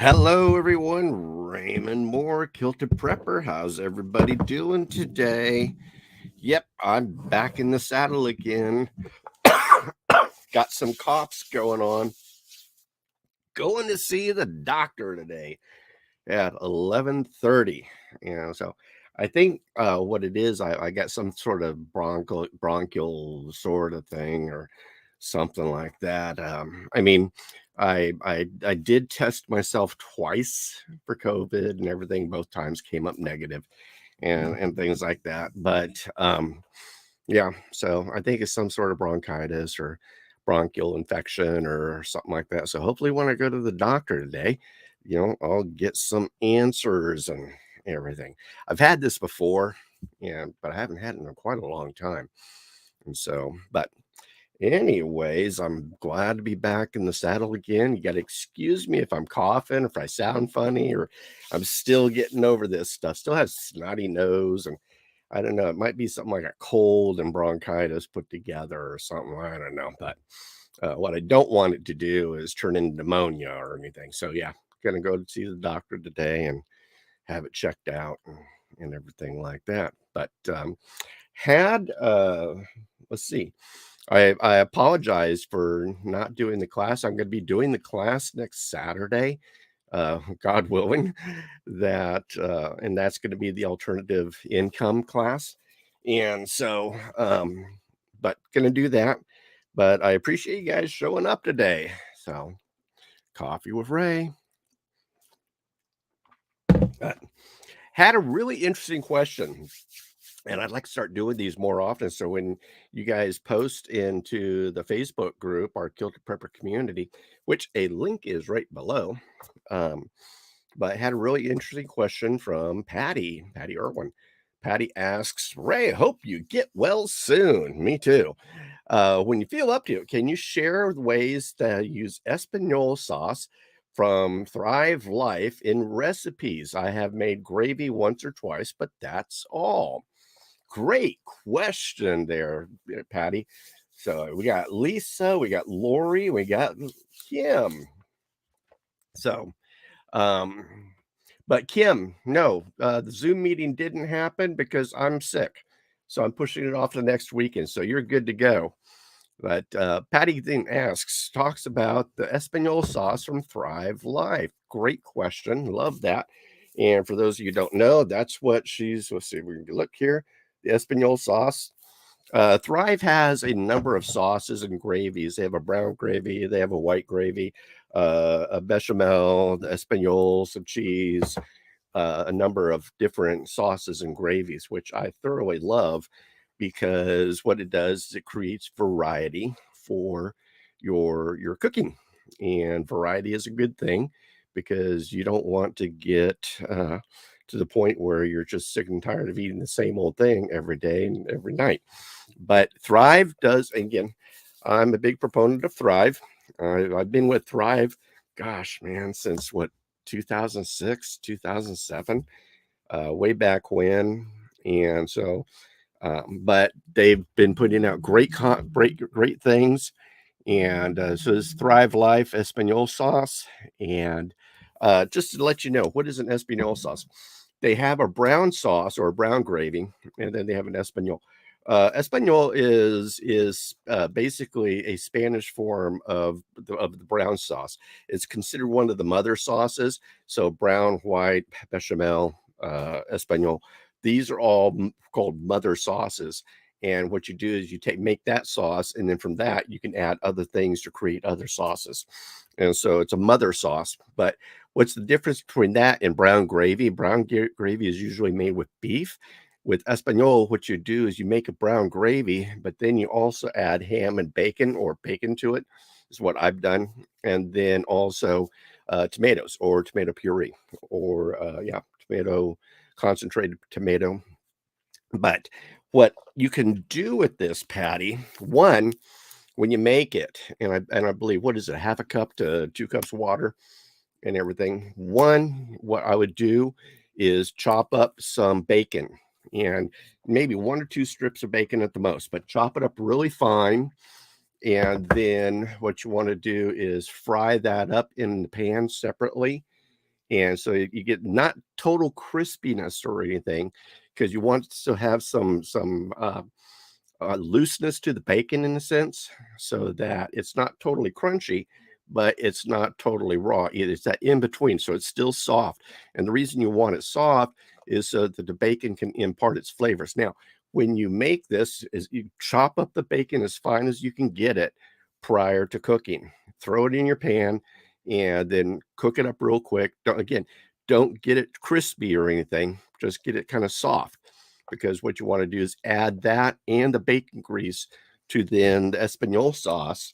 Hello, everyone. Raymond Moore, Kilted Prepper. How's everybody doing today? Yep, I'm back in the saddle again. Got some coughs going on. Going to see the doctor today at 11:30. So I think what it is, I got some sort of bronchial sort of thing or something like that. I did test myself twice for COVID and everything. Both times came up negative and things like that. But yeah, so I think it's some sort of bronchitis or bronchial infection or something like that. So hopefully when I go to the doctor today, I'll get some answers and everything. I've had this before, but I haven't had it in quite a long time. And so, but anyways, I'm glad to be back in the saddle again. You got to excuse me if I'm coughing, if I sound funny, or I'm still getting over this stuff. Still have snotty nose, and I don't know. It might be something like a cold and bronchitis put together or something. I don't know. But what I don't want it to do is turn into pneumonia or anything. So yeah, gonna go to see the doctor today and have it checked out and everything like that. But had let's see. I apologize for not doing the class. I'm going to be doing the class next Saturday, God willing. And that's going to be the alternative income class. And so, but going to do that. But I appreciate you guys showing up today. So, coffee with Ray. Had a really interesting question. And I'd like to start doing these more often. So when you guys post into the Facebook group, our Kilted Prepper Community, which a link is right below, but I had a really interesting question from Patti Irwin. Patti asks, Ray, hope you get well soon. Me too. When you feel up to it, can you share ways to use Espagnole sauce from Thrive Life in recipes? I have made gravy once or twice, but that's all. Great question there, Patti. So we got Lisa, we got Lori, we got Kim. So, um, but Kim, no, the Zoom meeting didn't happen because I'm sick. So I'm pushing it off to next weekend. So you're good to go. But Patti then talks about the Espagnole sauce from Thrive Life. Great question. Love that. And for those of you who don't know, that's what let's see, we can look here. The Espagnole sauce. Thrive has a number of sauces and gravies. They have a brown gravy, they have a white gravy, a bechamel, the Espagnole, some cheese, a number of different sauces and gravies, which I thoroughly love because what it does is it creates variety for your cooking, and variety is a good thing because you don't want to get to the point where you're just sick and tired of eating the same old thing every day and every night. But Thrive does, again, I'm a big proponent of Thrive. I've been with Thrive, gosh, man, since what, 2006, 2007, way back when. And so, but they've been putting out great things. And so this Thrive Life Espanol sauce. And just to let you know, what is an Espanol sauce? They have a brown sauce or a brown gravy, and then they have an Espanol. Espanol is basically a Spanish form of the brown sauce. It's considered one of the mother sauces. So brown, white, bechamel, Espanol. These are all called mother sauces. And what you do is you make that sauce, and then from that you can add other things to create other sauces. And so it's a mother sauce. But what's the difference between that and brown gravy? Brown gravy is usually made with beef. With Espanol, what you do is you make a brown gravy, but then you also add ham and bacon or bacon to it, is what I've done. And then also tomatoes or tomato puree or, tomato concentrated tomato. But what you can do with this, Patti, one, when you make it, and I believe, what is it, half a cup to 2 cups water and everything. One, what I would do is chop up some bacon and maybe 1 or 2 strips of bacon at the most, but chop it up really fine. And then what you want to do is fry that up in the pan separately. And so you get not total crispiness or anything, because you want to have some looseness to the bacon in a sense, so that it's not totally crunchy, but it's not totally raw either. It's that in between, so it's still soft. And the reason you want it soft is so that the bacon can impart its flavors. Now, when you make this, is you chop up the bacon as fine as you can get it prior to cooking. Throw it in your pan and then cook it up real quick. Don't get it crispy or anything. Just get it kind of soft, because what you want to do is add that and the bacon grease to then the Espanol sauce,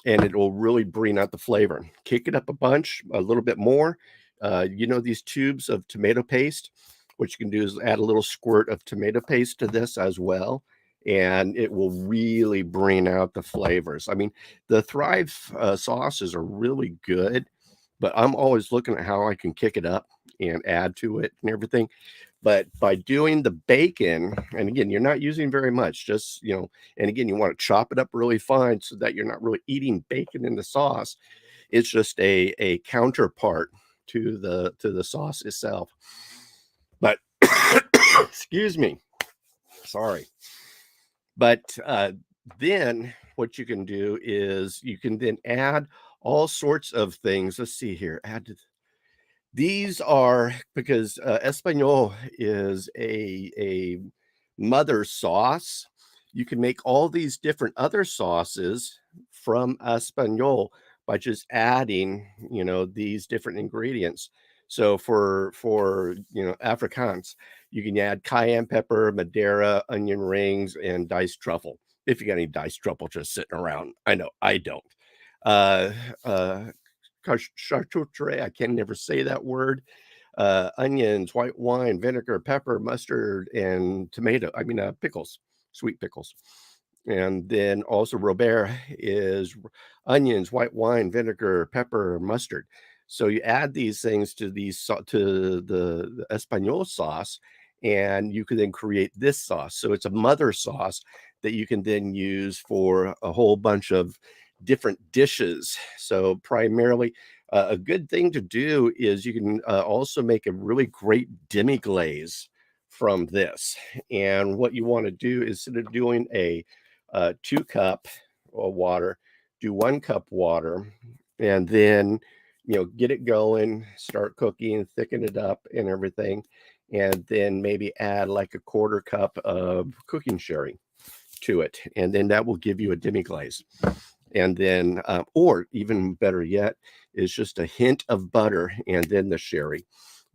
and it will really bring out the flavor. Kick it up a bunch, a little bit more. These tubes of tomato paste, what you can do is add a little squirt of tomato paste to this as well, and it will really bring out the flavors. I mean, the Thrive sauces are really good, but I'm always looking at how I can kick it up and add to it and everything. But by doing the bacon, and again, you're not using very much, just, and again, you want to chop it up really fine so that you're not really eating bacon in the sauce. It's just a counterpart to the sauce itself. But excuse me, sorry. But then what you can do is you can then add all sorts of things. Let's see here. These are because Espanol is a mother sauce. You can make all these different other sauces from Espanol by just adding, these different ingredients. So for Afrikaans, you can add cayenne pepper, Madeira, onion rings, and diced truffle. If you got any diced truffle just sitting around, I know I don't. Uh, uh, Charcuterie, I can never say that word. Onions, white wine, vinegar, pepper, mustard, and tomato. Pickles, sweet pickles. And then also Robert is onions, white wine, vinegar, pepper, mustard. So you add these things to the Espanol sauce, and you can then create this sauce. So it's a mother sauce that you can then use for a whole bunch of different dishes. So primarily, a good thing to do is you can also make a really great demi glaze from this. And what you want to do is, instead of doing a 2 cup of water, do 1 cup water, and then get it going, start cooking, thicken it up and everything, and then maybe add like a 1/4 cup of cooking sherry to it, and then that will give you a demi glaze. And then, or even better yet, is just a hint of butter and then the sherry.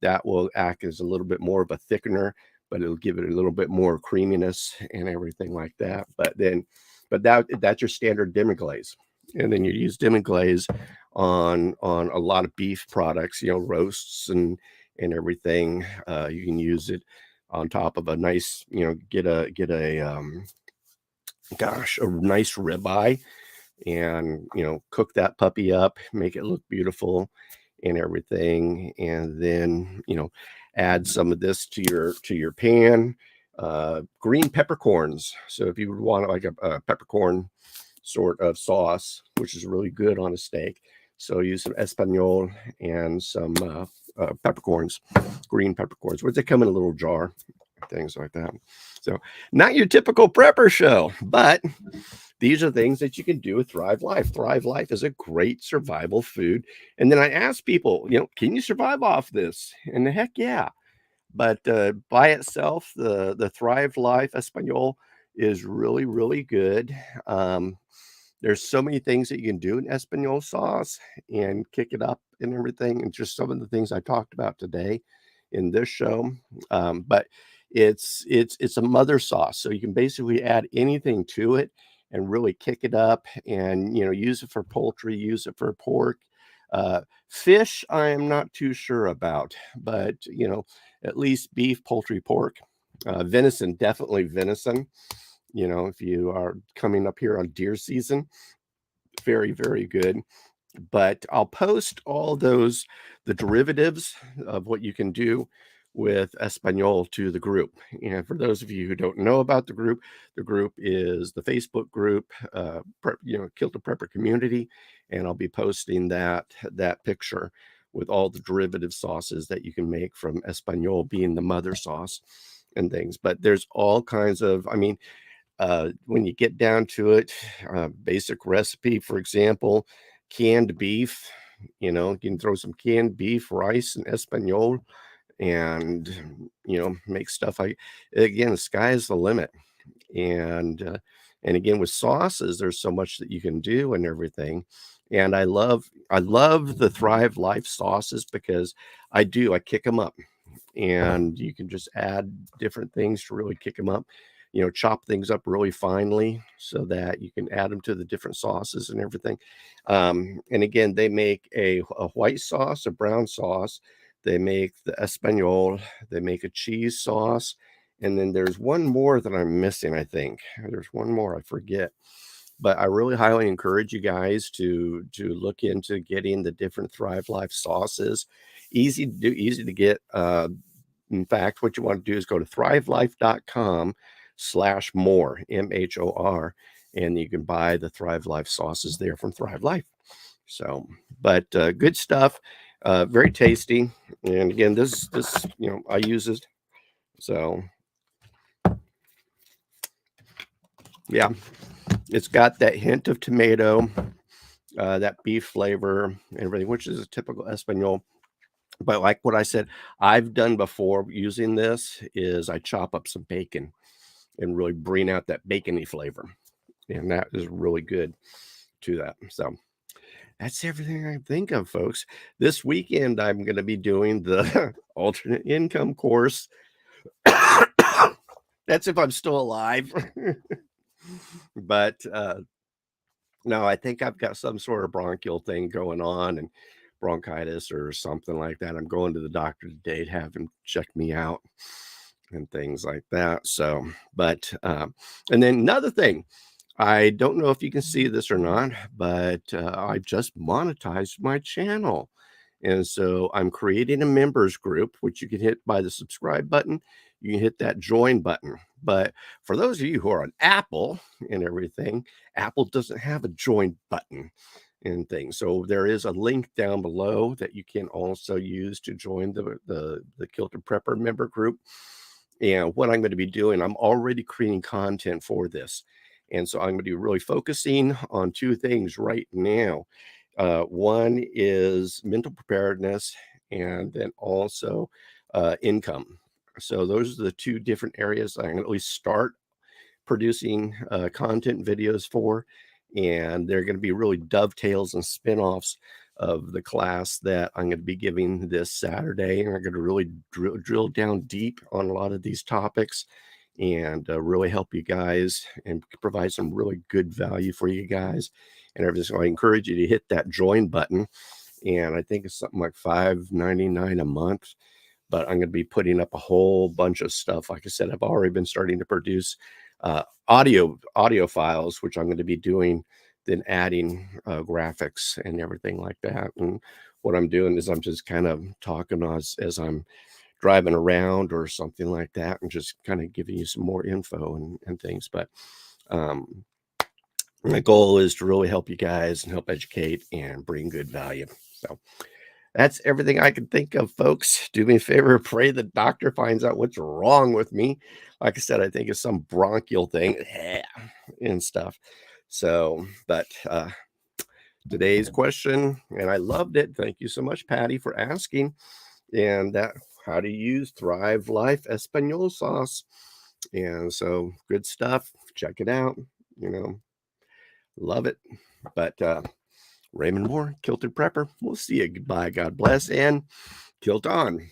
That will act as a little bit more of a thickener, but it'll give it a little bit more creaminess and everything like that. That's your standard demi glaze. And then you use demi glaze on a lot of beef products, roasts and everything. You can use it on top of a nice, get a a nice ribeye, and cook that puppy up, make it look beautiful and everything, and then add some of this to your pan. Green peppercorns, so if you would want like a peppercorn sort of sauce, which is really good on a steak, so use some Espanol and some peppercorns, green peppercorns, which they come in a little jar, things like that. So not your typical prepper show, but these are things that you can do with Thrive Life. Thrive Life is a great survival food. And then I ask people, can you survive off this? And the heck yeah. But by itself, the Thrive Life Espagnole is really, really good. There's so many things that you can do in Espanol sauce and kick it up and everything, and just some of the things I talked about today in this show. But it's a mother sauce, so you can basically add anything to it and really kick it up, and use it for poultry, use it for pork. Fish, I am not too sure about, but at least beef, poultry, pork. Venison, definitely venison. If you are coming up here on deer season, very, very good. But I'll post all the derivatives of what you can do with Espanol to the group. And for those of you who don't know about the group is the Facebook group, Kilted Prepper Community, and I'll be posting that picture with all the derivative sauces that you can make from Espanol being the mother sauce and things. But there's all kinds of, I mean, when you get down to it, basic recipe, for example, canned beef, you can throw some canned beef, rice, and Espanol and, make stuff like, again, the sky is the limit. And again, with sauces, there's so much that you can do and everything. And I love the Thrive Life sauces because I kick them up and you can just add different things to really kick them up. Chop things up really finely so that you can add them to the different sauces and everything. And again, they make a white sauce, a brown sauce. They make the Espanol. They make a cheese sauce. And then there's one more that I'm missing, I think. There's one more, I forget. But I really highly encourage you guys to look into getting the different Thrive Life sauces. Easy to do, easy to get. In fact, what you want to do is go to thrivelife.com/more, MHOR, and you can buy the Thrive Life sauces there from Thrive Life. So, but good stuff, very tasty. And again, this I use it. So, yeah, it's got that hint of tomato, that beef flavor, and everything, which is a typical Espanol. But like what I said, I've done before using this is I chop up some bacon and really bring out that bacony flavor. And that is really good to that. So that's everything I think of, folks. This weekend, I'm going to be doing the alternate income course. That's if I'm still alive. But no, I think I've got some sort of bronchial thing going on and bronchitis or something like that. I'm going to the doctor today to have him check me out and things like that. So, but, and then another thing, I don't know if you can see this or not, but I just monetized my channel. And so I'm creating a members group, which you can hit by the subscribe button. You can hit that join button. But for those of you who are on Apple and everything, Apple doesn't have a join button and things. So there is a link down below that you can also use to join the Kilted Prepper member group. And what I'm going to be doing, I'm already creating content for this. And so I'm going to be really focusing on two things right now. One is mental preparedness, and then also income. So those are the two different areas I'm going to at least start producing content videos for. And they're going to be really dovetails and spinoffs of the class that I'm going to be giving this Saturday. And I'm going to really drill down deep on a lot of these topics and really help you guys and provide some really good value for you guys and everything. So I encourage you to hit that join button. And I think it's something like $5.99 a month. But I'm going to be putting up a whole bunch of stuff. Like I said, I've already been starting to produce audio files, which I'm going to be doing, then adding graphics and everything like that. And what I'm doing is I'm just kind of talking as I'm driving around or something like that, and just kind of giving you some more info and things. But my goal is to really help you guys and help educate and bring good value. So that's everything I can think of, folks. Do me a favor, pray the doctor finds out what's wrong with me. Like I said, I think it's some bronchial thing and stuff. So, but today's question, and I loved it. Thank you so much, Patti, for asking. And that, how to use Thrive Life Espagnole Sauce. And so good stuff. Check it out. Love it. But Raymond Moore, Kilted Prepper. We'll see you. Goodbye. God bless. And kilt on.